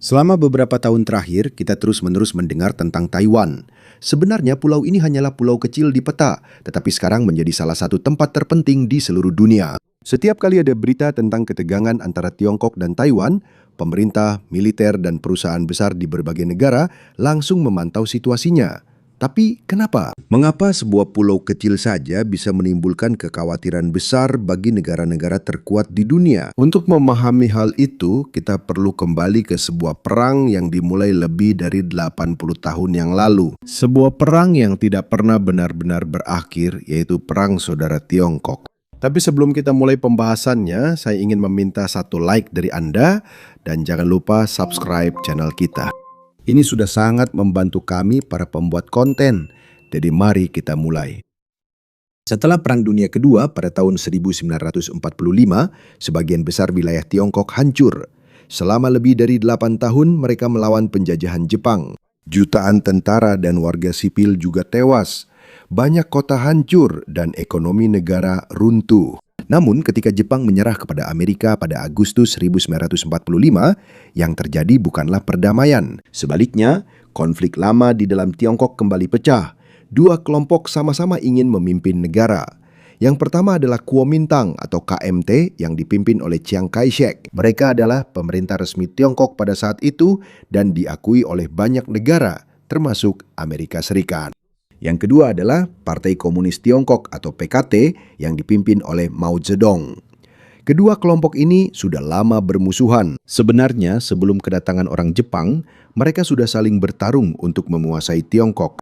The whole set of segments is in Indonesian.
Selama beberapa tahun terakhir, kita terus-menerus mendengar tentang Taiwan. Sebenarnya pulau ini hanyalah pulau kecil di peta, tetapi sekarang menjadi salah satu tempat terpenting di seluruh dunia. Setiap kali ada berita tentang ketegangan antara Tiongkok dan Taiwan, pemerintah, militer, dan perusahaan besar di berbagai negara langsung memantau situasinya. Tapi kenapa? Mengapa sebuah pulau kecil saja bisa menimbulkan kekhawatiran besar bagi negara-negara terkuat di dunia? Untuk memahami hal itu, kita perlu kembali ke sebuah perang yang dimulai lebih dari 80 tahun yang lalu. Sebuah perang yang tidak pernah benar-benar berakhir, yaitu Perang Saudara Tiongkok. Tapi sebelum kita mulai pembahasannya, saya ingin meminta satu like dari Anda dan jangan lupa subscribe channel kita. Ini sudah sangat membantu kami para pembuat konten, jadi mari kita mulai. Setelah Perang Dunia Kedua pada tahun 1945, sebagian besar wilayah Tiongkok hancur. Selama lebih dari 8 tahun mereka melawan penjajahan Jepang. Jutaan tentara dan warga sipil juga tewas. Banyak kota hancur dan ekonomi negara runtuh. Namun ketika Jepang menyerah kepada Amerika pada Agustus 1945, yang terjadi bukanlah perdamaian. Sebaliknya, konflik lama di dalam Tiongkok kembali pecah. Dua kelompok sama-sama ingin memimpin negara. Yang pertama adalah Kuomintang atau KMT yang dipimpin oleh Chiang Kai-shek. Mereka adalah pemerintah resmi Tiongkok pada saat itu dan diakui oleh banyak negara, termasuk Amerika Serikat. Yang kedua adalah Partai Komunis Tiongkok atau PKT yang dipimpin oleh Mao Zedong. Kedua kelompok ini sudah lama bermusuhan. Sebenarnya sebelum kedatangan orang Jepang, mereka sudah saling bertarung untuk menguasai Tiongkok.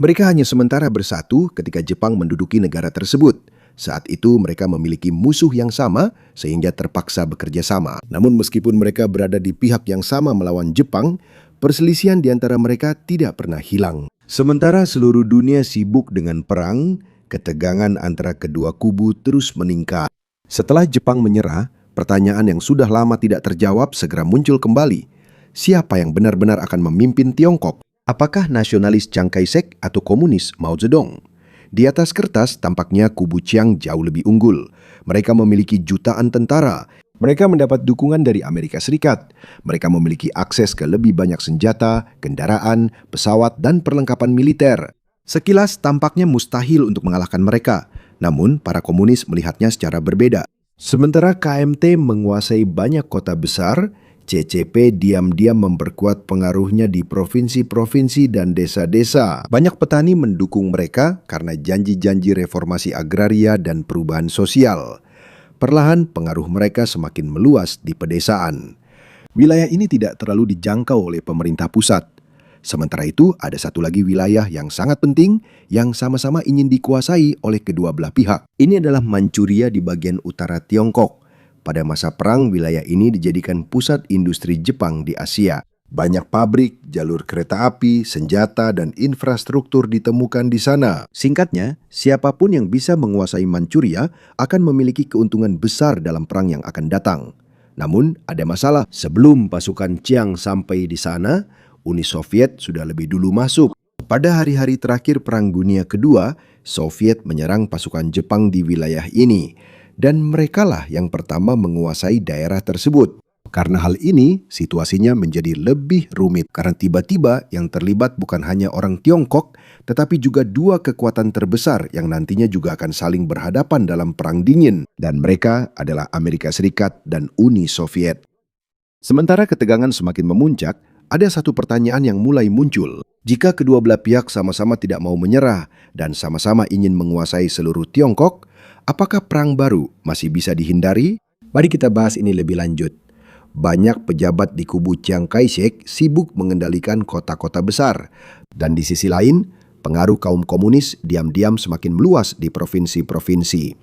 Mereka hanya sementara bersatu ketika Jepang menduduki negara tersebut. Saat itu mereka memiliki musuh yang sama sehingga terpaksa bekerja sama. Namun meskipun mereka berada di pihak yang sama melawan Jepang, perselisihan di antara mereka tidak pernah hilang. Sementara seluruh dunia sibuk dengan perang, ketegangan antara kedua kubu terus meningkat. Setelah Jepang menyerah, pertanyaan yang sudah lama tidak terjawab segera muncul kembali. Siapa yang benar-benar akan memimpin Tiongkok? Apakah nasionalis Chiang Kai-shek atau komunis Mao Zedong? Di atas kertas tampaknya kubu Chiang jauh lebih unggul. Mereka memiliki jutaan tentara. Mereka mendapat dukungan dari Amerika Serikat. Mereka memiliki akses ke lebih banyak senjata, kendaraan, pesawat, dan perlengkapan militer. Sekilas tampaknya mustahil untuk mengalahkan mereka. Namun, para komunis melihatnya secara berbeda. Sementara KMT menguasai banyak kota besar, CCP diam-diam memperkuat pengaruhnya di provinsi-provinsi dan desa-desa. Banyak petani mendukung mereka karena janji-janji reformasi agraria dan perubahan sosial. Perlahan pengaruh mereka semakin meluas di pedesaan. Wilayah ini tidak terlalu dijangkau oleh pemerintah pusat. Sementara itu ada satu lagi wilayah yang sangat penting yang sama-sama ingin dikuasai oleh kedua belah pihak. Ini adalah Manchuria di bagian utara Tiongkok. Pada masa perang wilayah ini dijadikan pusat industri Jepang di Asia. Banyak pabrik, jalur kereta api, senjata, dan infrastruktur ditemukan di sana. Singkatnya, siapapun yang bisa menguasai Manchuria akan memiliki keuntungan besar dalam perang yang akan datang. Namun, ada masalah. Sebelum pasukan Chiang sampai di sana, Uni Soviet sudah lebih dulu masuk. Pada hari-hari terakhir Perang Dunia Kedua, Soviet menyerang pasukan Jepang di wilayah ini. Dan merekalah yang pertama menguasai daerah tersebut. Karena hal ini, situasinya menjadi lebih rumit karena tiba-tiba yang terlibat bukan hanya orang Tiongkok, tetapi juga dua kekuatan terbesar yang nantinya juga akan saling berhadapan dalam Perang Dingin. Dan mereka adalah Amerika Serikat dan Uni Soviet. Sementara ketegangan semakin memuncak, ada satu pertanyaan yang mulai muncul. Jika kedua belah pihak sama-sama tidak mau menyerah dan sama-sama ingin menguasai seluruh Tiongkok, apakah perang baru masih bisa dihindari? Mari kita bahas ini lebih lanjut. Banyak pejabat di kubu Chiang Kai-shek sibuk mengendalikan kota-kota besar. Dan di sisi lain, pengaruh kaum komunis diam-diam semakin meluas di provinsi-provinsi.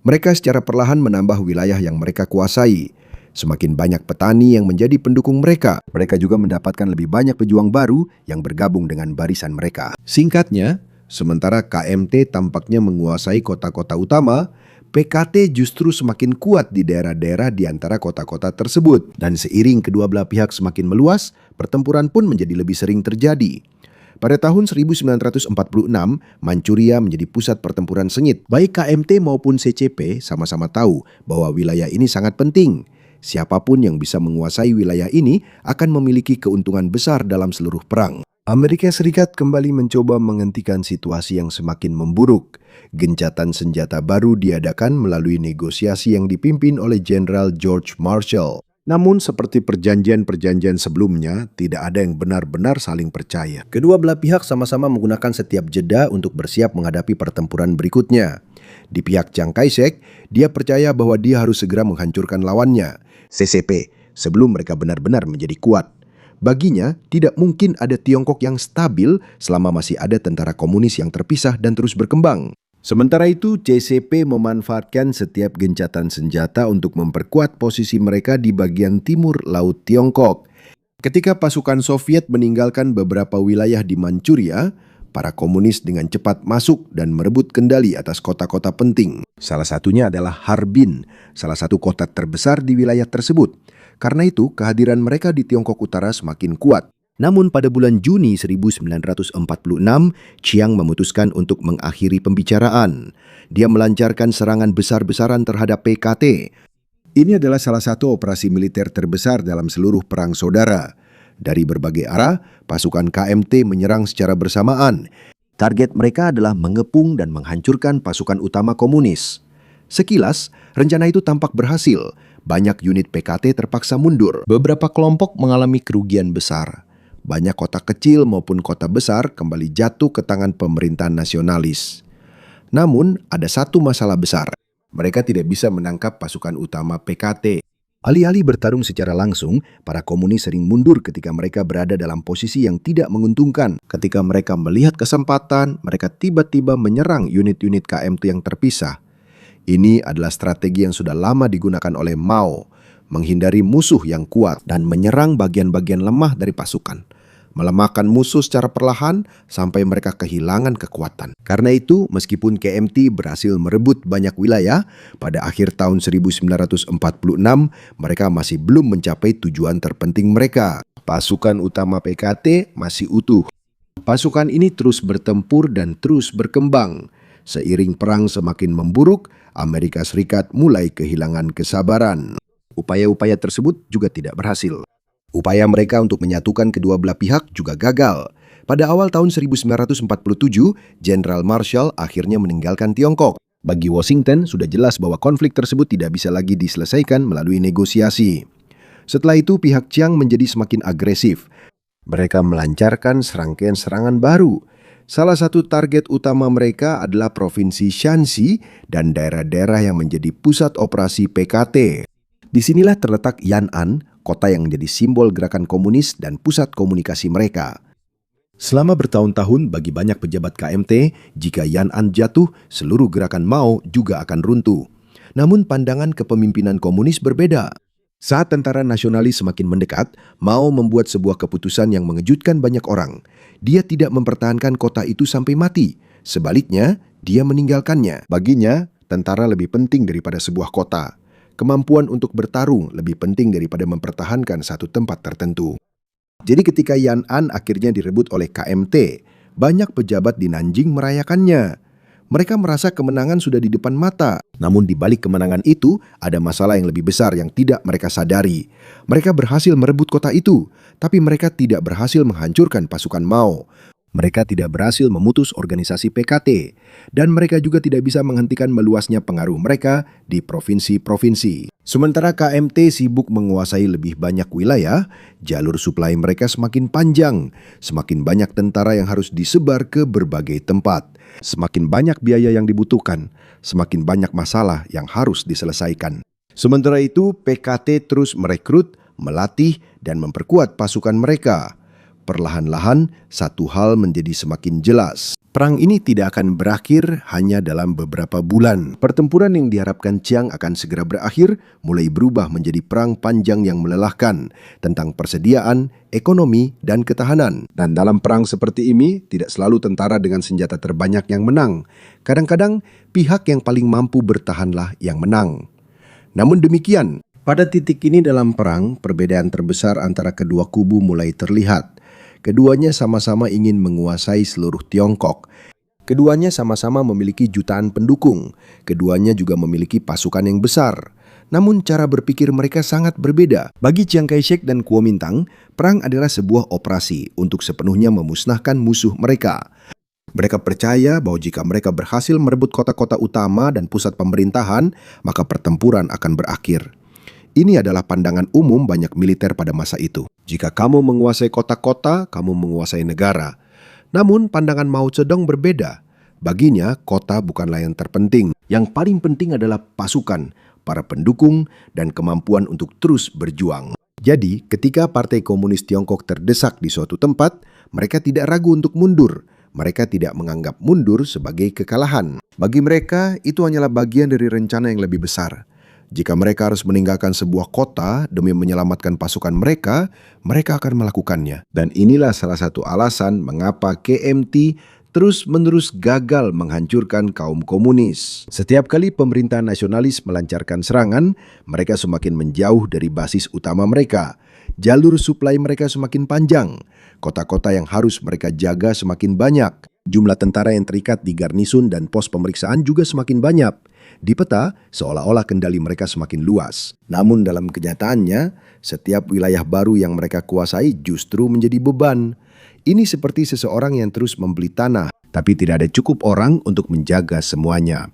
Mereka secara perlahan menambah wilayah yang mereka kuasai. Semakin banyak petani yang menjadi pendukung mereka. Mereka juga mendapatkan lebih banyak pejuang baru yang bergabung dengan barisan mereka. Singkatnya, sementara KMT tampaknya menguasai kota-kota utama, PKT justru semakin kuat di daerah-daerah di antara kota-kota tersebut. Dan seiring kedua belah pihak semakin meluas, pertempuran pun menjadi lebih sering terjadi. Pada tahun 1946, Manchuria menjadi pusat pertempuran sengit. Baik KMT maupun CCP sama-sama tahu bahwa wilayah ini sangat penting. Siapapun yang bisa menguasai wilayah ini akan memiliki keuntungan besar dalam seluruh perang. Amerika Serikat kembali mencoba menghentikan situasi yang semakin memburuk. Gencatan senjata baru diadakan melalui negosiasi yang dipimpin oleh Jenderal George Marshall. Namun seperti perjanjian-perjanjian sebelumnya, tidak ada yang benar-benar saling percaya. Kedua belah pihak sama-sama menggunakan setiap jeda untuk bersiap menghadapi pertempuran berikutnya. Di pihak Chiang Kai-shek, dia percaya bahwa dia harus segera menghancurkan lawannya, CCP, sebelum mereka benar-benar menjadi kuat. Baginya, tidak mungkin ada Tiongkok yang stabil selama masih ada tentara komunis yang terpisah dan terus berkembang. Sementara itu, CCP memanfaatkan setiap gencatan senjata untuk memperkuat posisi mereka di bagian timur Laut Tiongkok. Ketika pasukan Soviet meninggalkan beberapa wilayah di Manchuria, para komunis dengan cepat masuk dan merebut kendali atas kota-kota penting. Salah satunya adalah Harbin, salah satu kota terbesar di wilayah tersebut. Karena itu, kehadiran mereka di Tiongkok Utara semakin kuat. Namun pada bulan Juni 1946, Chiang memutuskan untuk mengakhiri pembicaraan. Dia melancarkan serangan besar-besaran terhadap PKT. Ini adalah salah satu operasi militer terbesar dalam seluruh perang saudara. Dari berbagai arah, pasukan KMT menyerang secara bersamaan. Target mereka adalah mengepung dan menghancurkan pasukan utama komunis. Sekilas, rencana itu tampak berhasil. Banyak unit PKT terpaksa mundur. Beberapa kelompok mengalami kerugian besar. Banyak kota kecil maupun kota besar kembali jatuh ke tangan pemerintahan nasionalis. Namun, ada satu masalah besar. Mereka tidak bisa menangkap pasukan utama PKT. Alih-alih bertarung secara langsung, para komunis sering mundur ketika mereka berada dalam posisi yang tidak menguntungkan. Ketika mereka melihat kesempatan, mereka tiba-tiba menyerang unit-unit KMT yang terpisah. Ini adalah strategi yang sudah lama digunakan oleh Mao, menghindari musuh yang kuat dan menyerang bagian-bagian lemah dari pasukan, melemahkan musuh secara perlahan sampai mereka kehilangan kekuatan. Karena itu, meskipun KMT berhasil merebut banyak wilayah, pada akhir tahun 1946 mereka masih belum mencapai tujuan terpenting mereka. Pasukan utama PKT masih utuh. Pasukan ini terus bertempur dan terus berkembang. Seiring perang semakin memburuk, Amerika Serikat mulai kehilangan kesabaran. Upaya-upaya tersebut juga tidak berhasil. Upaya mereka untuk menyatukan kedua belah pihak juga gagal. Pada awal tahun 1947, Jenderal Marshall akhirnya meninggalkan Tiongkok. Bagi Washington, sudah jelas bahwa konflik tersebut tidak bisa lagi diselesaikan melalui negosiasi. Setelah itu, pihak Chiang menjadi semakin agresif. Mereka melancarkan serangkaian serangan baru. Salah satu target utama mereka adalah Provinsi Shanxi dan daerah-daerah yang menjadi pusat operasi PKT. Disinilah terletak Yan'an, kota yang menjadi simbol gerakan komunis dan pusat komunikasi mereka. Selama bertahun-tahun bagi banyak pejabat KMT, jika Yan'an jatuh, seluruh gerakan Mao juga akan runtuh. Namun pandangan kepemimpinan komunis berbeda. Saat tentara nasionalis semakin mendekat, Mao membuat sebuah keputusan yang mengejutkan banyak orang. Dia tidak mempertahankan kota itu sampai mati. Sebaliknya, dia meninggalkannya. Baginya, tentara lebih penting daripada sebuah kota. Kemampuan untuk bertarung lebih penting daripada mempertahankan satu tempat tertentu. Jadi ketika Yan'an akhirnya direbut oleh KMT, banyak pejabat di Nanjing merayakannya. Mereka merasa kemenangan sudah di depan mata. Namun di balik kemenangan itu, ada masalah yang lebih besar yang tidak mereka sadari. Mereka berhasil merebut kota itu, tapi mereka tidak berhasil menghancurkan pasukan Mao. Mereka tidak berhasil memutus organisasi PKT, dan mereka juga tidak bisa menghentikan meluasnya pengaruh mereka di provinsi-provinsi. Sementara KMT sibuk menguasai lebih banyak wilayah, jalur suplai mereka semakin panjang, semakin banyak tentara yang harus disebar ke berbagai tempat, semakin banyak biaya yang dibutuhkan, semakin banyak masalah yang harus diselesaikan. Sementara itu, PKT terus merekrut, melatih, dan memperkuat pasukan mereka. Perlahan-lahan, satu hal menjadi semakin jelas. Perang ini tidak akan berakhir hanya dalam beberapa bulan. Pertempuran yang diharapkan Chiang akan segera berakhir mulai berubah menjadi perang panjang yang melelahkan tentang persediaan, ekonomi, dan ketahanan. Dan dalam perang seperti ini, tidak selalu tentara dengan senjata terbanyak yang menang. Kadang-kadang, pihak yang paling mampu bertahanlah yang menang. Namun demikian, pada titik ini dalam perang, perbedaan terbesar antara kedua kubu mulai terlihat. Keduanya sama-sama ingin menguasai seluruh Tiongkok. Keduanya sama-sama memiliki jutaan pendukung. Keduanya juga memiliki pasukan yang besar. Namun cara berpikir mereka sangat berbeda. Bagi Chiang Kai-shek dan Kuomintang, perang adalah sebuah operasi untuk sepenuhnya memusnahkan musuh mereka. Mereka percaya bahwa jika mereka berhasil merebut kota-kota utama dan pusat pemerintahan, maka pertempuran akan berakhir. Ini adalah pandangan umum banyak militer pada masa itu. Jika kamu menguasai kota-kota, kamu menguasai negara. Namun pandangan Mao Zedong berbeda. Baginya, kota bukanlah yang terpenting. Yang paling penting adalah pasukan, para pendukung, dan kemampuan untuk terus berjuang. Jadi, ketika Partai Komunis Tiongkok terdesak di suatu tempat, mereka tidak ragu untuk mundur. Mereka tidak menganggap mundur sebagai kekalahan. Bagi mereka, itu hanyalah bagian dari rencana yang lebih besar. Jika mereka harus meninggalkan sebuah kota demi menyelamatkan pasukan mereka, mereka akan melakukannya. Dan inilah salah satu alasan mengapa KMT terus-menerus gagal menghancurkan kaum komunis. Setiap kali pemerintah nasionalis melancarkan serangan, mereka semakin menjauh dari basis utama mereka. Jalur suplai mereka semakin panjang. Kota-kota yang harus mereka jaga semakin banyak. Jumlah tentara yang terikat di garnisun dan pos pemeriksaan juga semakin banyak. Di peta, seolah-olah kendali mereka semakin luas. Namun dalam kenyataannya, setiap wilayah baru yang mereka kuasai justru menjadi beban. Ini seperti seseorang yang terus membeli tanah, tapi tidak ada cukup orang untuk menjaga semuanya.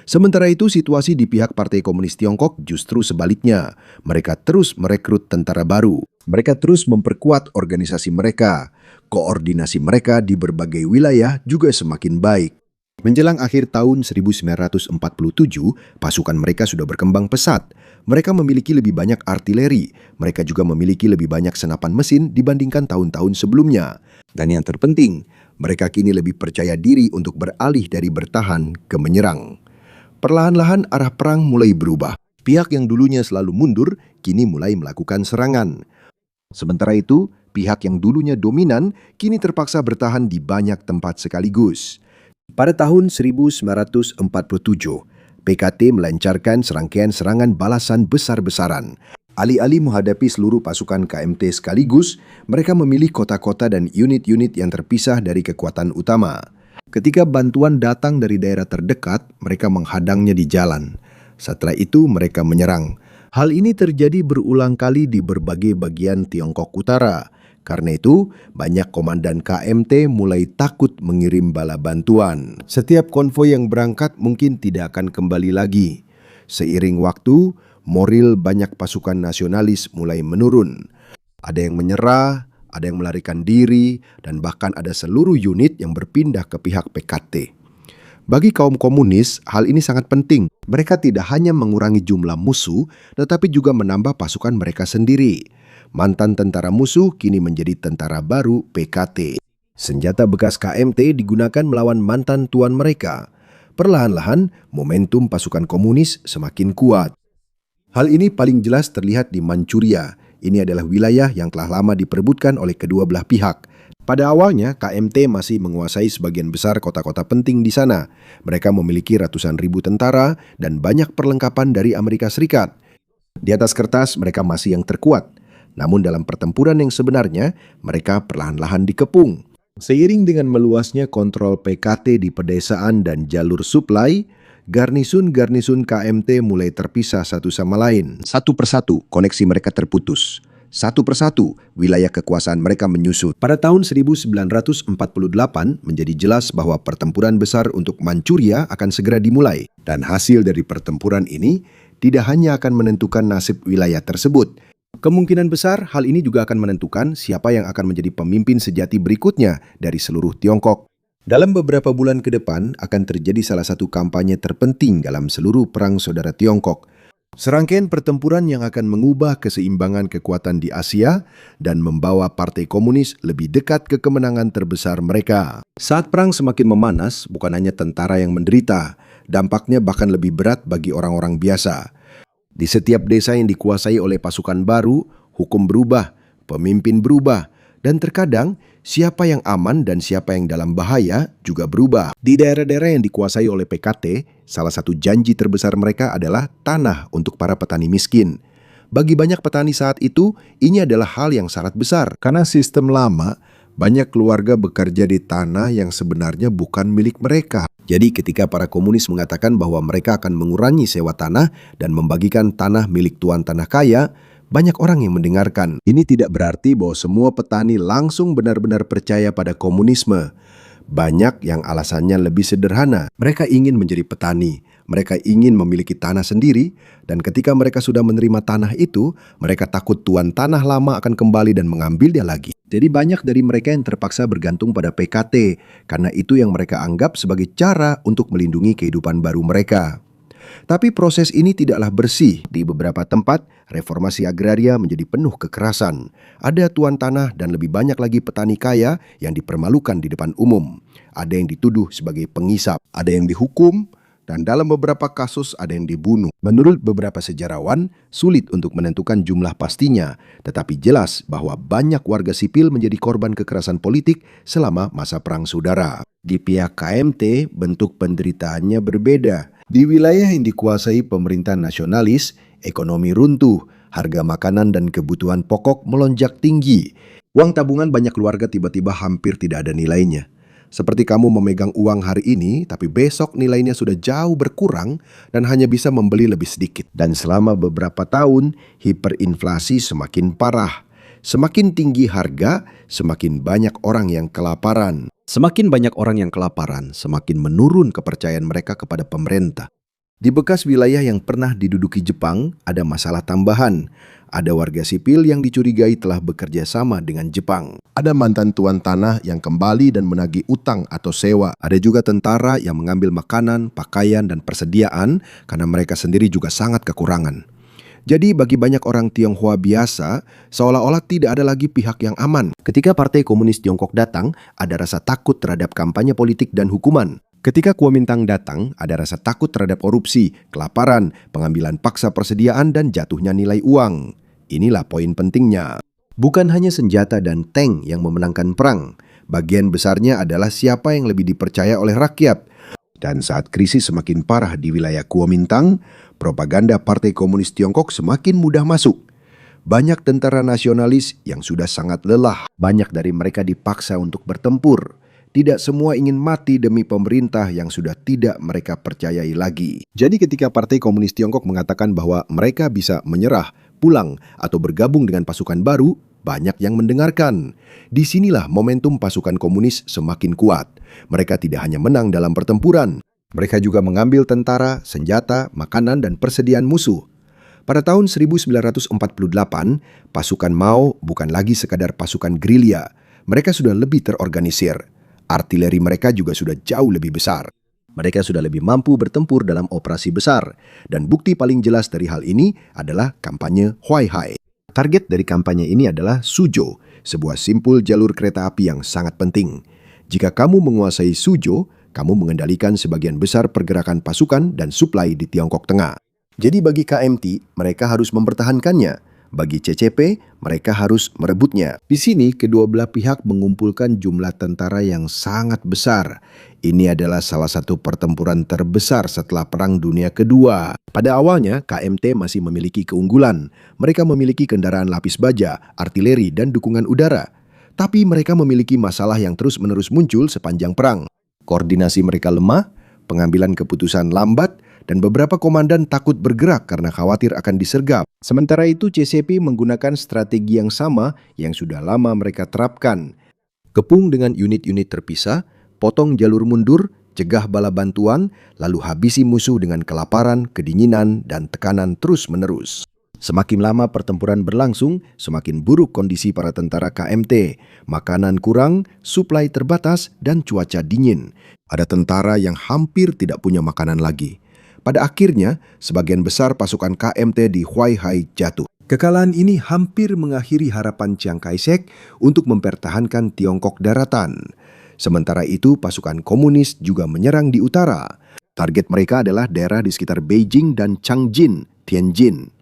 Sementara itu, situasi di pihak Partai Komunis Tiongkok justru sebaliknya. Mereka terus merekrut tentara baru. Mereka terus memperkuat organisasi mereka. Koordinasi mereka di berbagai wilayah juga semakin baik. Menjelang akhir tahun 1947, pasukan mereka sudah berkembang pesat. Mereka memiliki lebih banyak artileri. Mereka juga memiliki lebih banyak senapan mesin dibandingkan tahun-tahun sebelumnya. Dan yang terpenting, mereka kini lebih percaya diri untuk beralih dari bertahan ke menyerang. Perlahan-lahan arah perang mulai berubah. Pihak yang dulunya selalu mundur, kini mulai melakukan serangan. Sementara itu, pihak yang dulunya dominan, kini terpaksa bertahan di banyak tempat sekaligus. Pada tahun 1947, PKT melancarkan serangkaian serangan balasan besar-besaran. Alih-alih menghadapi seluruh pasukan KMT sekaligus, mereka memilih kota-kota dan unit-unit yang terpisah dari kekuatan utama. Ketika bantuan datang dari daerah terdekat, mereka menghadangnya di jalan. Setelah itu, mereka menyerang. Hal ini terjadi berulang kali di berbagai bagian Tiongkok Utara. Karena itu, banyak komandan KMT mulai takut mengirim bala bantuan. Setiap konvoi yang berangkat mungkin tidak akan kembali lagi. Seiring waktu, moral banyak pasukan nasionalis mulai menurun. Ada yang menyerah, ada yang melarikan diri, dan bahkan ada seluruh unit yang berpindah ke pihak PKT. Bagi kaum komunis, hal ini sangat penting. Mereka tidak hanya mengurangi jumlah musuh, tetapi juga menambah pasukan mereka sendiri. Mantan tentara musuh kini menjadi tentara baru PKT. Senjata bekas KMT digunakan melawan mantan tuan mereka. Perlahan-lahan, momentum pasukan komunis semakin kuat. Hal ini paling jelas terlihat di Manchuria. Ini adalah wilayah yang telah lama diperebutkan oleh kedua belah pihak. Pada awalnya, KMT masih menguasai sebagian besar kota-kota penting di sana. Mereka memiliki ratusan ribu tentara dan banyak perlengkapan dari Amerika Serikat. Di atas kertas, mereka masih yang terkuat. Namun dalam pertempuran yang sebenarnya, mereka perlahan-lahan dikepung. Seiring dengan meluasnya kontrol PKT di pedesaan dan jalur suplai, garnisun-garnisun KMT mulai terpisah satu sama lain. Satu persatu, koneksi mereka terputus. Satu persatu, wilayah kekuasaan mereka menyusut. Pada tahun 1948, menjadi jelas bahwa pertempuran besar untuk Manchuria akan segera dimulai. Dan hasil dari pertempuran ini tidak hanya akan menentukan nasib wilayah tersebut. Kemungkinan besar hal ini juga akan menentukan siapa yang akan menjadi pemimpin sejati berikutnya dari seluruh Tiongkok. Dalam beberapa bulan ke depan akan terjadi salah satu kampanye terpenting dalam seluruh perang saudara Tiongkok. Serangkaian pertempuran yang akan mengubah keseimbangan kekuatan di Asia dan membawa Partai Komunis lebih dekat ke kemenangan terbesar mereka. Saat perang semakin memanas, bukan hanya tentara yang menderita, dampaknya bahkan lebih berat bagi orang-orang biasa. Di setiap desa yang dikuasai oleh pasukan baru, hukum berubah, pemimpin berubah, dan terkadang siapa yang aman dan siapa yang dalam bahaya juga berubah. Di daerah-daerah yang dikuasai oleh PKT, salah satu janji terbesar mereka adalah tanah untuk para petani miskin. Bagi banyak petani saat itu, ini adalah hal yang sangat besar. Karena sistem lama, banyak keluarga bekerja di tanah yang sebenarnya bukan milik mereka. Jadi ketika para komunis mengatakan bahwa mereka akan mengurangi sewa tanah dan membagikan tanah milik tuan tanah kaya, banyak orang yang mendengarkan. Ini tidak berarti bahwa semua petani langsung benar-benar percaya pada komunisme. Banyak yang alasannya lebih sederhana. Mereka ingin menjadi petani, mereka ingin memiliki tanah sendiri, dan ketika mereka sudah menerima tanah itu, mereka takut tuan tanah lama akan kembali dan mengambil dia lagi. Jadi banyak dari mereka yang terpaksa bergantung pada PKT, karena itu yang mereka anggap sebagai cara untuk melindungi kehidupan baru mereka. Tapi proses ini tidaklah bersih. Di beberapa tempat, reformasi agraria menjadi penuh kekerasan. Ada tuan tanah dan lebih banyak lagi petani kaya yang dipermalukan di depan umum. Ada yang dituduh sebagai pengisap, ada yang dihukum, dan dalam beberapa kasus ada yang dibunuh. Menurut beberapa sejarawan, sulit untuk menentukan jumlah pastinya, tetapi jelas bahwa banyak warga sipil menjadi korban kekerasan politik selama masa Perang Saudara. Di pihak KMT, bentuk penderitaannya berbeda. Di wilayah yang dikuasai pemerintahan nasionalis, ekonomi runtuh, harga makanan dan kebutuhan pokok melonjak tinggi. Uang tabungan banyak keluarga tiba-tiba hampir tidak ada nilainya. Seperti kamu memegang uang hari ini, tapi besok nilainya sudah jauh berkurang dan hanya bisa membeli lebih sedikit. Dan selama beberapa tahun, hiperinflasi semakin parah. Semakin tinggi harga, semakin banyak orang yang kelaparan. Semakin banyak orang yang kelaparan, semakin menurun kepercayaan mereka kepada pemerintah. Di bekas wilayah yang pernah diduduki Jepang, ada masalah tambahan. Ada warga sipil yang dicurigai telah bekerja sama dengan Jepang. Ada mantan tuan tanah yang kembali dan menagih utang atau sewa. Ada juga tentara yang mengambil makanan, pakaian, dan persediaan karena mereka sendiri juga sangat kekurangan. Jadi bagi banyak orang Tionghoa biasa, seolah-olah tidak ada lagi pihak yang aman. Ketika Partai Komunis Tiongkok datang, ada rasa takut terhadap kampanye politik dan hukuman. Ketika Kuomintang datang, ada rasa takut terhadap korupsi, kelaparan, pengambilan paksa persediaan, dan jatuhnya nilai uang. Inilah poin pentingnya. Bukan hanya senjata dan tank yang memenangkan perang. Bagian besarnya adalah siapa yang lebih dipercaya oleh rakyat. Dan saat krisis semakin parah di wilayah Kuomintang, propaganda Partai Komunis Tiongkok semakin mudah masuk. Banyak tentara nasionalis yang sudah sangat lelah. Banyak dari mereka dipaksa untuk bertempur. Tidak semua ingin mati demi pemerintah yang sudah tidak mereka percayai lagi. Jadi ketika Partai Komunis Tiongkok mengatakan bahwa mereka bisa menyerah, pulang, atau bergabung dengan pasukan baru, banyak yang mendengarkan. Disinilah momentum pasukan komunis semakin kuat. Mereka tidak hanya menang dalam pertempuran, mereka juga mengambil tentara, senjata, makanan, dan persediaan musuh. Pada tahun 1948, pasukan Mao bukan lagi sekadar pasukan gerilya. Mereka sudah lebih terorganisir. Artileri mereka juga sudah jauh lebih besar. Mereka sudah lebih mampu bertempur dalam operasi besar. Dan bukti paling jelas dari hal ini adalah kampanye Huaihai. Target dari kampanye ini adalah Suzhou, sebuah simpul jalur kereta api yang sangat penting. Jika kamu menguasai Suzhou, kamu mengendalikan sebagian besar pergerakan pasukan dan suplai di Tiongkok Tengah. Jadi bagi KMT, mereka harus mempertahankannya. Bagi CCP, mereka harus merebutnya. Di sini, kedua belah pihak mengumpulkan jumlah tentara yang sangat besar. Ini adalah salah satu pertempuran terbesar setelah Perang Dunia Kedua. Pada awalnya, KMT masih memiliki keunggulan. Mereka memiliki kendaraan lapis baja, artileri, dan dukungan udara. Tapi mereka memiliki masalah yang terus-menerus muncul sepanjang perang. Koordinasi mereka lemah, pengambilan keputusan lambat, dan beberapa komandan takut bergerak karena khawatir akan disergap. Sementara itu CCP menggunakan strategi yang sama yang sudah lama mereka terapkan. Kepung dengan unit-unit terpisah, potong jalur mundur, cegah bala bantuan, lalu habisi musuh dengan kelaparan, kedinginan, dan tekanan terus-menerus. Semakin lama pertempuran berlangsung, semakin buruk kondisi para tentara KMT. Makanan kurang, suplai terbatas, dan cuaca dingin. Ada tentara yang hampir tidak punya makanan lagi. Pada akhirnya, sebagian besar pasukan KMT di Huaihai jatuh. Kekalahan ini hampir mengakhiri harapan Chiang Kai-shek untuk mempertahankan Tiongkok daratan. Sementara itu, pasukan komunis juga menyerang di utara. Target mereka adalah daerah di sekitar Beijing dan Changjin, Tianjin.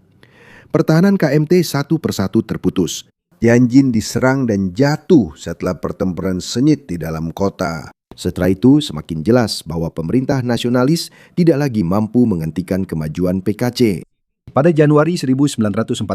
Pertahanan KMT satu persatu terputus. Tianjin diserang dan jatuh setelah pertempuran sengit di dalam kota. Setelah itu semakin jelas bahwa pemerintah nasionalis tidak lagi mampu menghentikan kemajuan PKC. Pada Januari 1949,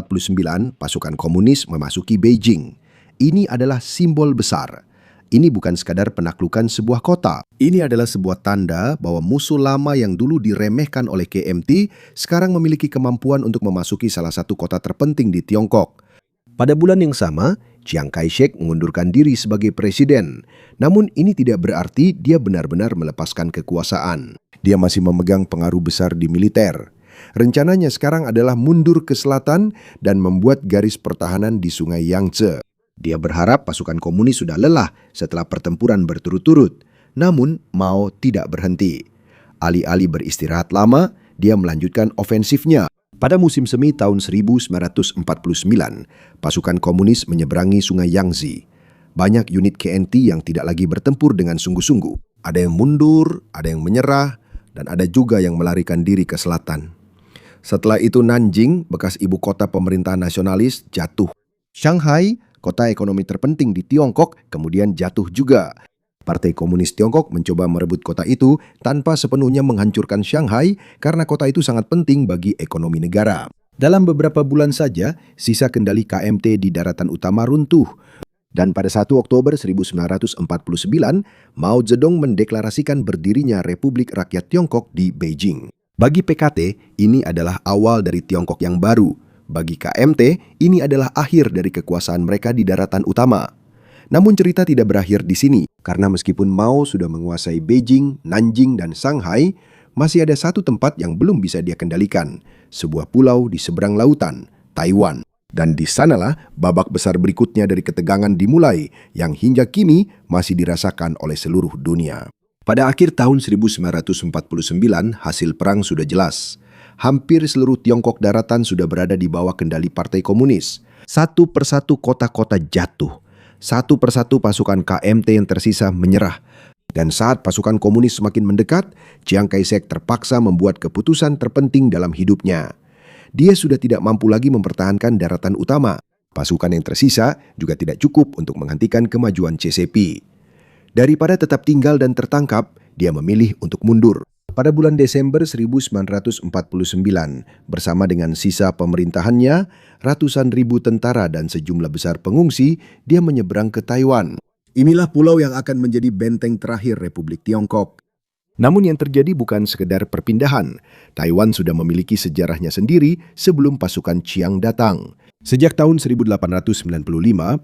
pasukan komunis memasuki Beijing. Ini adalah simbol besar. ini bukan sekadar penaklukan sebuah kota. Ini adalah sebuah tanda bahwa musuh lama yang dulu diremehkan oleh KMT sekarang memiliki kemampuan untuk memasuki salah satu kota terpenting di Tiongkok. Pada bulan yang sama, Chiang Kai-shek mengundurkan diri sebagai presiden. Namun ini tidak berarti dia benar-benar melepaskan kekuasaan. Dia masih memegang pengaruh besar di militer. Rencananya sekarang adalah mundur ke selatan dan membuat garis pertahanan di Sungai Yangtze. Dia berharap pasukan komunis sudah lelah setelah pertempuran berturut-turut. Namun Mao tidak berhenti. Alih-alih beristirahat lama, dia melanjutkan ofensifnya. Pada musim semi tahun 1949, pasukan komunis menyeberangi Sungai Yangtze. Banyak unit KNT yang tidak lagi bertempur dengan sungguh-sungguh. Ada yang mundur, ada yang menyerah, dan ada juga yang melarikan diri ke selatan. Setelah itu Nanjing, bekas ibu kota pemerintahan nasionalis, jatuh. Shanghai, kota ekonomi terpenting di Tiongkok, kemudian jatuh juga. Partai Komunis Tiongkok mencoba merebut kota itu tanpa sepenuhnya menghancurkan Shanghai karena kota itu sangat penting bagi ekonomi negara. Dalam beberapa bulan saja, sisa kendali KMT di daratan utama runtuh. Dan pada 1 Oktober 1949, Mao Zedong mendeklarasikan berdirinya Republik Rakyat Tiongkok di Beijing. Bagi PKT, ini adalah awal dari Tiongkok yang baru. Bagi KMT, ini adalah akhir dari kekuasaan mereka di daratan utama. Namun cerita tidak berakhir di sini, karena meskipun Mao sudah menguasai Beijing, Nanjing, dan Shanghai, masih ada satu tempat yang belum bisa dia kendalikan, sebuah pulau di seberang lautan, Taiwan. Dan di sanalah babak besar berikutnya dari ketegangan dimulai, yang hingga kini masih dirasakan oleh seluruh dunia. Pada akhir tahun 1949, hasil perang sudah jelas. Hampir seluruh Tiongkok daratan sudah berada di bawah kendali Partai Komunis. Satu persatu kota-kota jatuh. Satu persatu pasukan KMT yang tersisa menyerah. Dan saat pasukan komunis semakin mendekat, Chiang Kai-shek terpaksa membuat keputusan terpenting dalam hidupnya. Dia sudah tidak mampu lagi mempertahankan daratan utama. Pasukan yang tersisa juga tidak cukup untuk menghentikan kemajuan CCP. Daripada tetap tinggal dan tertangkap, dia memilih untuk mundur. Pada bulan Desember 1949, bersama dengan sisa pemerintahannya, ratusan ribu tentara dan sejumlah besar pengungsi, dia menyeberang ke Taiwan. Inilah pulau yang akan menjadi benteng terakhir Republik Tiongkok. Namun yang terjadi bukan sekedar perpindahan. Taiwan sudah memiliki sejarahnya sendiri sebelum pasukan Chiang datang. Sejak tahun 1895,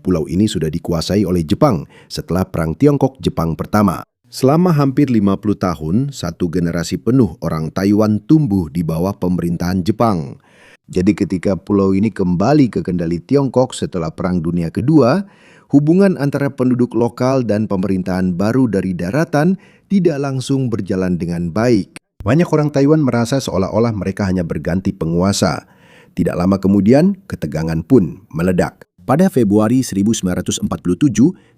pulau ini sudah dikuasai oleh Jepang setelah Perang Tiongkok-Jepang pertama. Selama hampir 50 tahun, satu generasi penuh orang Taiwan tumbuh di bawah pemerintahan Jepang. Jadi ketika pulau ini kembali ke kendali Tiongkok setelah Perang Dunia Kedua, hubungan antara penduduk lokal dan pemerintahan baru dari daratan tidak langsung berjalan dengan baik. Banyak orang Taiwan merasa seolah-olah mereka hanya berganti penguasa. Tidak lama kemudian, ketegangan pun meledak. Pada Februari 1947,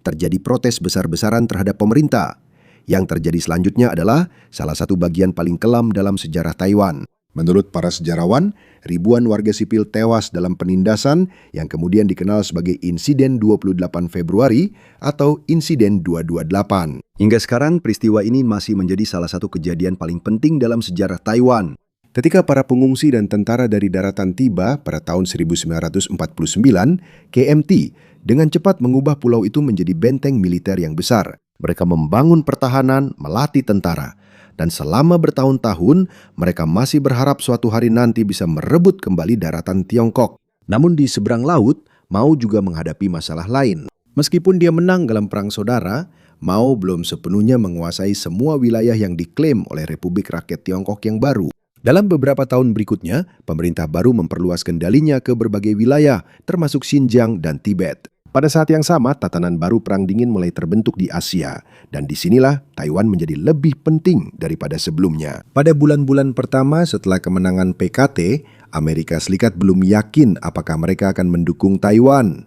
terjadi protes besar-besaran terhadap pemerintah. Yang terjadi selanjutnya adalah salah satu bagian paling kelam dalam sejarah Taiwan. Menurut para sejarawan, ribuan warga sipil tewas dalam penindasan yang kemudian dikenal sebagai Insiden 28 Februari atau Insiden 228. Hingga sekarang, peristiwa ini masih menjadi salah satu kejadian paling penting dalam sejarah Taiwan. Ketika para pengungsi dan tentara dari daratan tiba pada tahun 1949, KMT dengan cepat mengubah pulau itu menjadi benteng militer yang besar. Mereka membangun pertahanan, melatih tentara. Dan selama bertahun-tahun, mereka masih berharap suatu hari nanti bisa merebut kembali daratan Tiongkok. Namun di seberang laut, Mao juga menghadapi masalah lain. Meskipun dia menang dalam Perang Saudara, Mao belum sepenuhnya menguasai semua wilayah yang diklaim oleh Republik Rakyat Tiongkok yang baru. Dalam beberapa tahun berikutnya, pemerintah baru memperluas kendalinya ke berbagai wilayah, termasuk Xinjiang dan Tibet. Pada saat yang sama, tatanan baru Perang Dingin mulai terbentuk di Asia, dan disinilah Taiwan menjadi lebih penting daripada sebelumnya. Pada bulan-bulan pertama setelah kemenangan PKT, Amerika Serikat belum yakin apakah mereka akan mendukung Taiwan.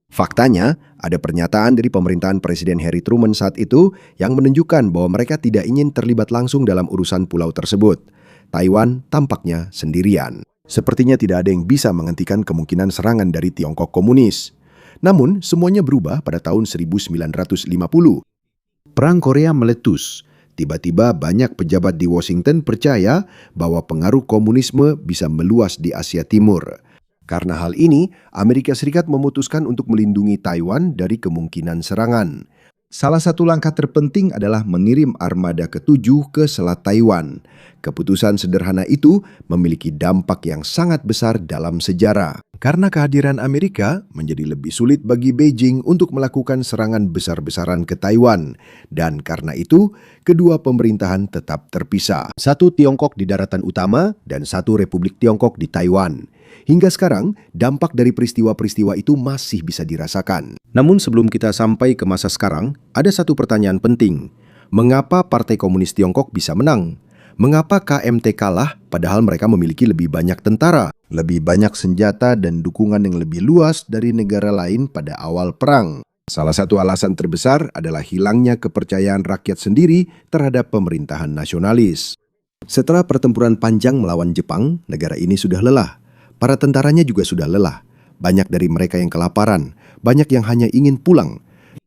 Faktanya, ada pernyataan dari pemerintahan Presiden Harry Truman saat itu yang menunjukkan bahwa mereka tidak ingin terlibat langsung dalam urusan pulau tersebut. Taiwan tampaknya sendirian. Sepertinya tidak ada yang bisa menghentikan kemungkinan serangan dari Tiongkok komunis. Namun, semuanya berubah pada tahun 1950. Perang Korea meletus. Tiba-tiba banyak pejabat di Washington percaya bahwa pengaruh komunisme bisa meluas di Asia Timur. Karena hal ini, Amerika Serikat memutuskan untuk melindungi Taiwan dari kemungkinan serangan. Salah satu langkah terpenting adalah mengirim armada ke-7 ke Selat Taiwan. Keputusan sederhana itu memiliki dampak yang sangat besar dalam sejarah. Karena kehadiran Amerika menjadi lebih sulit bagi Beijing untuk melakukan serangan besar-besaran ke Taiwan. Dan karena itu, kedua pemerintahan tetap terpisah. Satu Tiongkok di daratan utama dan satu Republik Tiongkok di Taiwan. Hingga sekarang, dampak dari peristiwa-peristiwa itu masih bisa dirasakan. Namun sebelum kita sampai ke masa sekarang, ada satu pertanyaan penting. Mengapa Partai Komunis Tiongkok bisa menang? Mengapa KMT kalah padahal mereka memiliki lebih banyak tentara, lebih banyak senjata dan dukungan yang lebih luas dari negara lain pada awal perang? Salah satu alasan terbesar adalah hilangnya kepercayaan rakyat sendiri terhadap pemerintahan nasionalis. Setelah pertempuran panjang melawan Jepang, negara ini sudah lelah. Para tentaranya juga sudah lelah. Banyak dari mereka yang kelaparan, banyak yang hanya ingin pulang.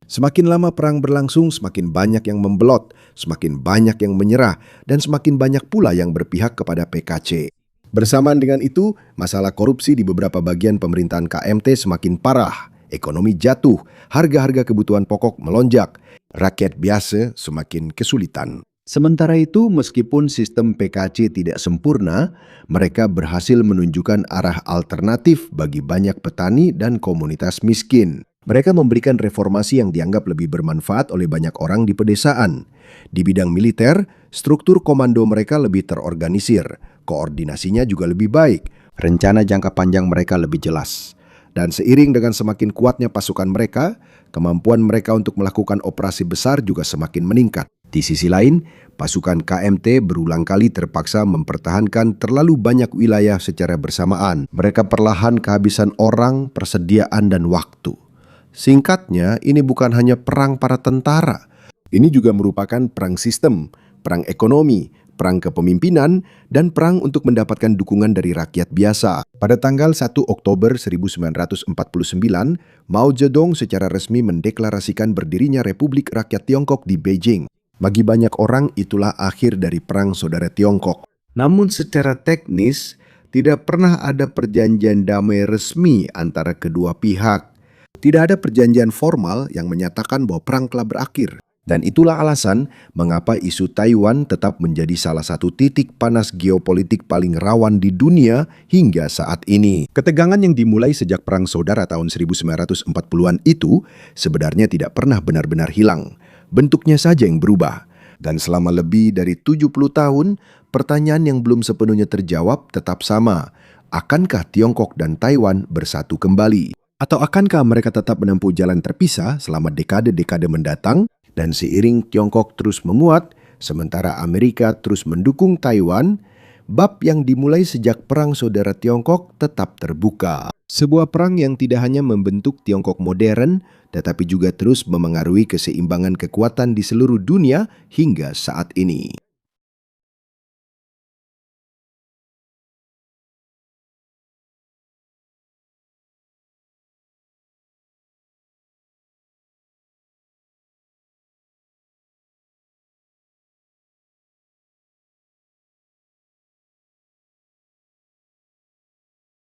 Semakin lama perang berlangsung, semakin banyak yang membelot, semakin banyak yang menyerah, dan semakin banyak pula yang berpihak kepada PKC. Bersamaan dengan itu, masalah korupsi di beberapa bagian pemerintahan KMT semakin parah. Ekonomi jatuh, harga-harga kebutuhan pokok melonjak, rakyat biasa semakin kesulitan. Sementara itu, meskipun sistem PKC tidak sempurna, mereka berhasil menunjukkan arah alternatif bagi banyak petani dan komunitas miskin. Mereka memberikan reformasi yang dianggap lebih bermanfaat oleh banyak orang di pedesaan. Di bidang militer, struktur komando mereka lebih terorganisir, koordinasinya juga lebih baik, rencana jangka panjang mereka lebih jelas. Dan seiring dengan semakin kuatnya pasukan mereka, kemampuan mereka untuk melakukan operasi besar juga semakin meningkat. Di sisi lain, pasukan KMT berulang kali terpaksa mempertahankan terlalu banyak wilayah secara bersamaan. Mereka perlahan kehabisan orang, persediaan, dan waktu. Singkatnya, ini bukan hanya perang para tentara. Ini juga merupakan perang sistem, perang ekonomi, perang kepemimpinan, dan perang untuk mendapatkan dukungan dari rakyat biasa. Pada tanggal 1 Oktober 1949, Mao Zedong secara resmi mendeklarasikan berdirinya Republik Rakyat Tiongkok di Beijing. Bagi banyak orang, itulah akhir dari Perang Saudara Tiongkok. Namun secara teknis, tidak pernah ada perjanjian damai resmi antara kedua pihak. Tidak ada perjanjian formal yang menyatakan bahwa perang telah berakhir. Dan itulah alasan mengapa isu Taiwan tetap menjadi salah satu titik panas geopolitik paling rawan di dunia hingga saat ini. Ketegangan yang dimulai sejak Perang Saudara tahun 1940-an itu sebenarnya tidak pernah benar-benar hilang. Bentuknya saja yang berubah. Dan selama lebih dari 70 tahun, pertanyaan yang belum sepenuhnya terjawab tetap sama. Akankah Tiongkok dan Taiwan bersatu kembali? Atau akankah mereka tetap menempuh jalan terpisah selama dekade-dekade mendatang? Dan seiring Tiongkok terus menguat, sementara Amerika terus mendukung Taiwan, bab yang dimulai sejak Perang Saudara Tiongkok tetap terbuka. Sebuah perang yang tidak hanya membentuk Tiongkok modern, tetapi juga terus memengaruhi keseimbangan kekuatan di seluruh dunia hingga saat ini.